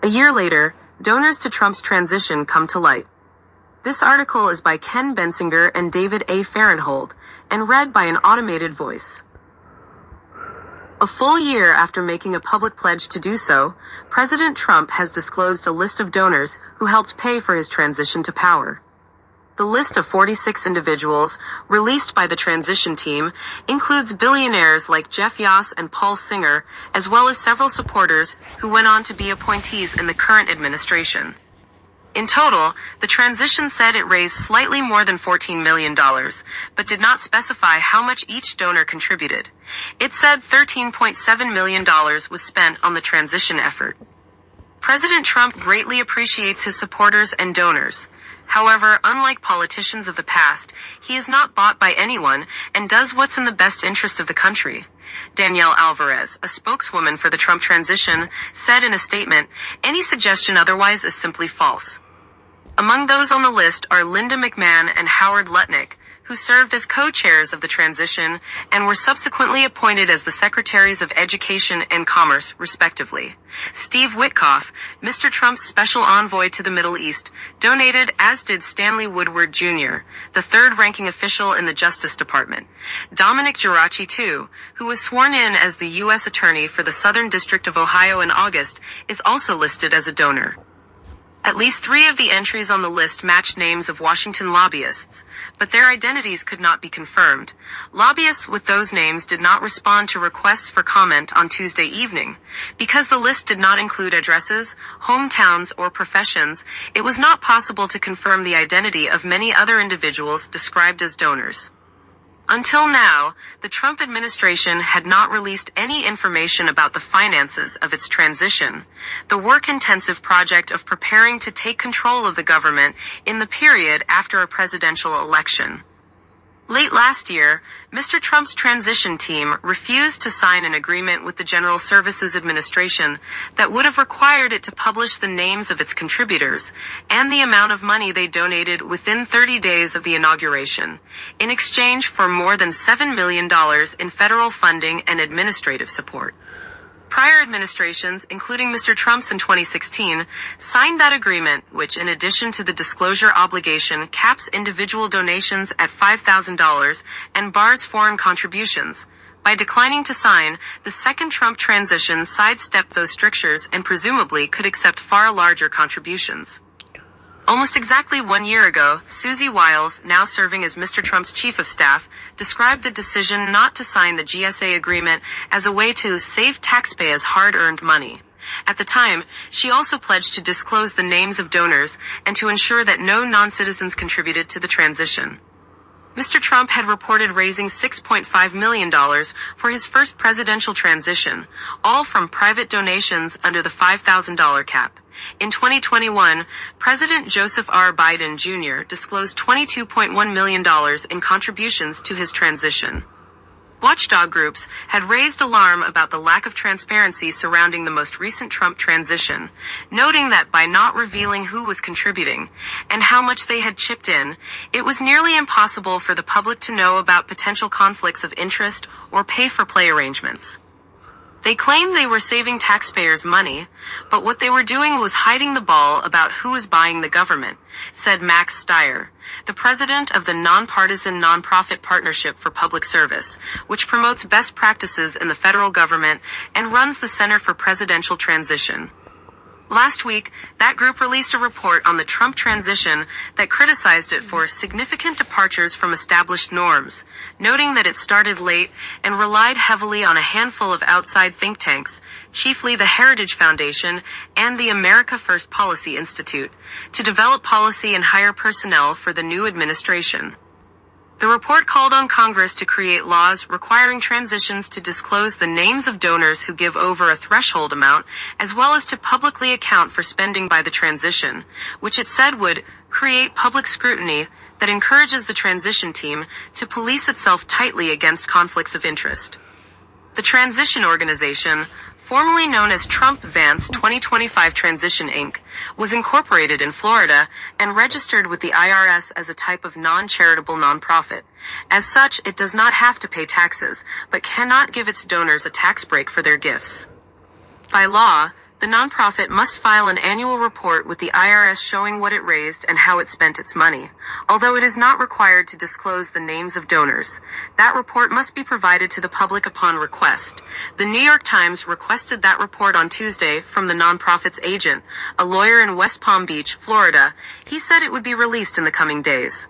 A year later, donors to Trump's transition come to light. This article is by Ken Bensinger and David A. Farrenhold, and read by an automated voice. A full year after making a public pledge to do so, President Trump has disclosed a list of donors who helped pay for his transition to power. The list of 46 individuals, released by the transition team, includes billionaires like Jeff Yass and Paul Singer, as well as several supporters who went on to be appointees in the current administration. In total, the transition said it raised slightly more than $14 million, but did not specify how much each donor contributed. It said $13.7 million was spent on the transition effort. President Trump greatly appreciates his supporters and donors. However, unlike politicians of the past, he is not bought by anyone and does what's in the best interest of the country. Danielle Alvarez, a spokeswoman for the Trump transition, said in a statement, "Any suggestion otherwise is simply false." Among those on the list are Linda McMahon and Howard Lutnick, who served as co-chairs of the transition and were subsequently appointed as the Secretaries of Education and Commerce, respectively. Steve Witkoff, Mr. Trump's special envoy to the Middle East, donated, as did Stanley Woodward Jr., the third-ranking official in the Justice Department. Dominic Geraci, too, who was sworn in as the U.S. Attorney for the Southern District of Ohio in August, is also listed as a donor. At least 3 of the entries on the list match names of Washington lobbyists, but their identities could not be confirmed. Lobbyists with those names did not respond to requests for comment on Tuesday evening. Because the list did not include addresses, hometowns, or professions, it was not possible to confirm the identity of many other individuals described as donors. Until now, the Trump administration had not released any information about the finances of its transition, the work-intensive project of preparing to take control of the government in the period after a presidential election. Late last year, Mr. Trump's transition team refused to sign an agreement with the General Services Administration that would have required it to publish the names of its contributors and the amount of money they donated within 30 days of the inauguration, in exchange for more than $7 million in federal funding and administrative support. Prior administrations, including Mr. Trump's in 2016, signed that agreement, which, in addition to the disclosure obligation, caps individual donations at $5,000 and bars foreign contributions. By declining to sign, the second Trump transition sidestepped those strictures and presumably could accept far larger contributions. Almost exactly 1 year ago, Susie Wiles, now serving as Mr. Trump's chief of staff, described the decision not to sign the GSA agreement as a way to save taxpayers' hard-earned money. At the time, she also pledged to disclose the names of donors and to ensure that no non-citizens contributed to the transition. Mr. Trump had reported raising $6.5 million for his first presidential transition, all from private donations under the $5,000 cap. In 2021, President Joseph R. Biden Jr. disclosed $22.1 million in contributions to his transition. Watchdog groups had raised alarm about the lack of transparency surrounding the most recent Trump transition, noting that by not revealing who was contributing and how much they had chipped in, it was nearly impossible for the public to know about potential conflicts of interest or pay-for-play arrangements. They claimed they were saving taxpayers money, but what they were doing was hiding the ball about who was buying the government, said Max Steyer, the president of the nonpartisan nonprofit Partnership for Public Service, which promotes best practices in the federal government and runs the Center for Presidential Transition. Last week, that group released a report on the Trump transition that criticized it for significant departures from established norms, noting that it started late and relied heavily on a handful of outside think tanks, chiefly the Heritage Foundation and the America First Policy Institute, to develop policy and hire personnel for the new administration. The report called on Congress to create laws requiring transitions to disclose the names of donors who give over a threshold amount, as well as to publicly account for spending by the transition, which it said would create public scrutiny that encourages the transition team to police itself tightly against conflicts of interest. The transition organization, formerly known as Trump Vance 2025 Transition Inc., was incorporated in Florida and registered with the IRS as a type of non-charitable nonprofit. As such, it does not have to pay taxes, but cannot give its donors a tax break for their gifts. By law, the The nonprofit must file an annual report with the IRS showing what it raised and how it spent its money, although it is not required to disclose the names of donors. That report must be provided to the public upon request. The New York Times requested that report on Tuesday from the nonprofit's agent, a lawyer in West Palm Beach, Florida. He said it would be released in the coming days.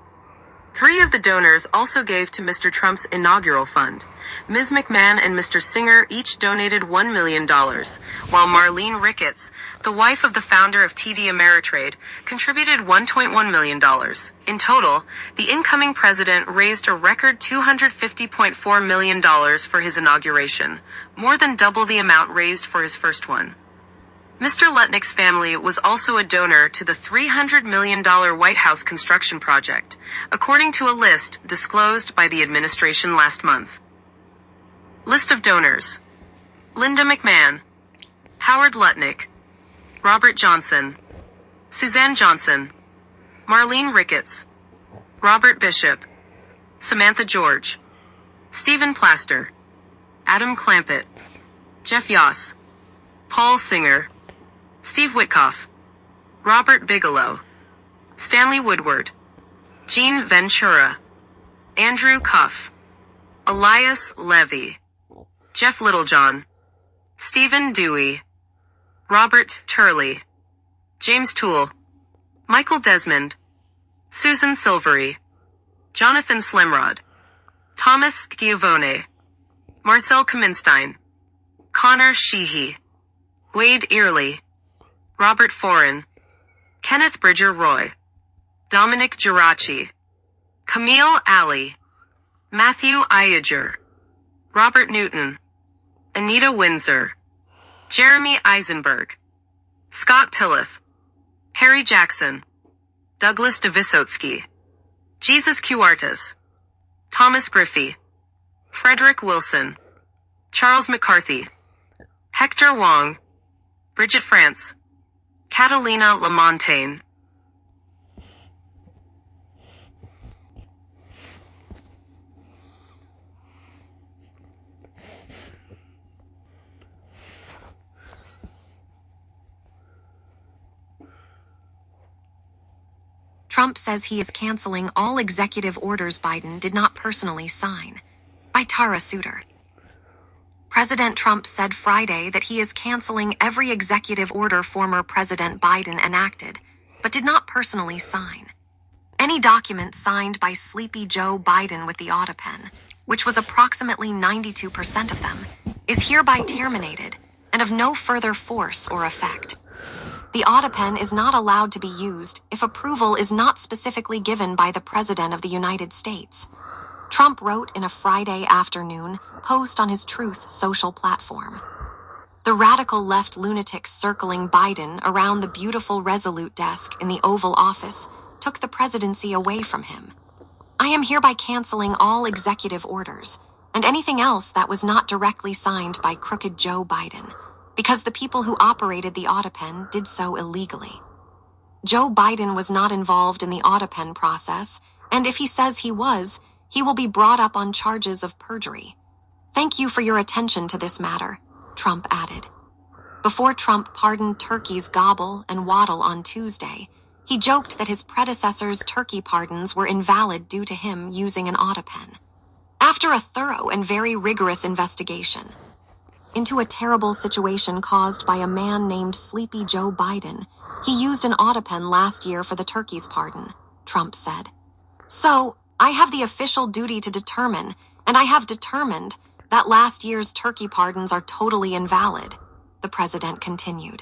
3 of the donors also gave to Mr. Trump's inaugural fund. Ms. McMahon and Mr. Singer each donated $1 million, while Marlene Ricketts, the wife of the founder of TD Ameritrade, contributed $1.1 million. In total, the incoming president raised a record $250.4 million for his inauguration, more than double the amount raised for his first one. Mr. Lutnick's family was also a donor to the $300 million White House construction project, according to a list disclosed by the administration last month. List of donors: Linda McMahon, Howard Lutnick, Robert Johnson, Suzanne Johnson, Marlene Ricketts, Robert Bishop, Samantha George, Stephen Plaster, Adam Clampett, Jeff Yoss, Paul Singer, Steve Witkoff, Robert Bigelow, Stanley Woodward, Gene Ventura, Andrew Cuff, Elias Levy, Jeff Littlejohn, Stephen Dewey, Robert Turley, James Toole, Michael Desmond, Susan Silvery, Jonathan Slemrod, Thomas Giovone, Marcel Kaminstein, Connor Sheehy, Wade Earley, Robert Foran, Kenneth Bridger Roy, Dominic Geraci, Camille Alley, Matthew Iyer, Robert Newton, Anita Windsor, Jeremy Eisenberg, Scott Pillith, Harry Jackson, Douglas DeVisotsky, Jesus Cuartas, Thomas Griffey, Frederick Wilson, Charles McCarthy, Hector Wong, Bridget France, Catalina Lamontagne. Trump says he is canceling all executive orders Biden did not personally sign. By Tara Suter. President Trump said Friday that he is canceling every executive order former President Biden enacted, but did not personally sign. Any document signed by Sleepy Joe Biden with the autopen, which was approximately 92% of them, is hereby terminated and of no further force or effect. The autopen is not allowed to be used if approval is not specifically given by the President of the United States. Trump wrote in a Friday afternoon post on his Truth social platform. The radical left lunatics circling Biden around the beautiful Resolute desk in the Oval Office took the presidency away from him. I am hereby canceling all executive orders and anything else that was not directly signed by crooked Joe Biden, because the people who operated the autopen did so illegally. Joe Biden was not involved in the autopen process, and if he says he was, he will be brought up on charges of perjury. Thank you for your attention to this matter, Trump added. Before Trump pardoned turkeys Gobble and Waddle on Tuesday, he joked that his predecessor's turkey pardons were invalid due to him using an autopen. After a thorough and very rigorous investigation into a terrible situation caused by a man named Sleepy Joe Biden, he used an autopen last year for the turkey's pardon, Trump said. So, I have the official duty to determine, and I have determined, that last year's turkey pardons are totally invalid, the president continued.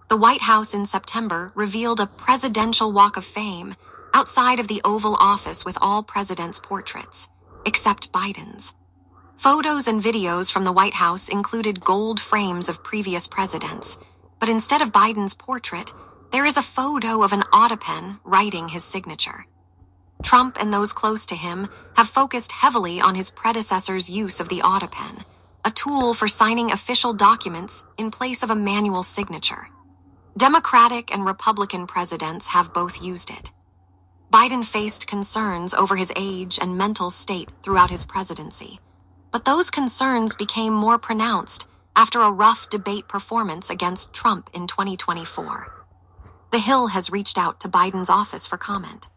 The White House in September revealed a presidential walk of fame outside of the Oval Office with all presidents' portraits, except Biden's. Photos and videos from the White House included gold frames of previous presidents, but instead of Biden's portrait, there is a photo of an autopen writing his signature. Trump and those close to him have focused heavily on his predecessor's use of the autopen, a tool for signing official documents in place of a manual signature. Democratic and Republican presidents have both used it. Biden faced concerns over his age and mental state throughout his presidency, but those concerns became more pronounced after a rough debate performance against Trump in 2024. The Hill has reached out to Biden's office for comment.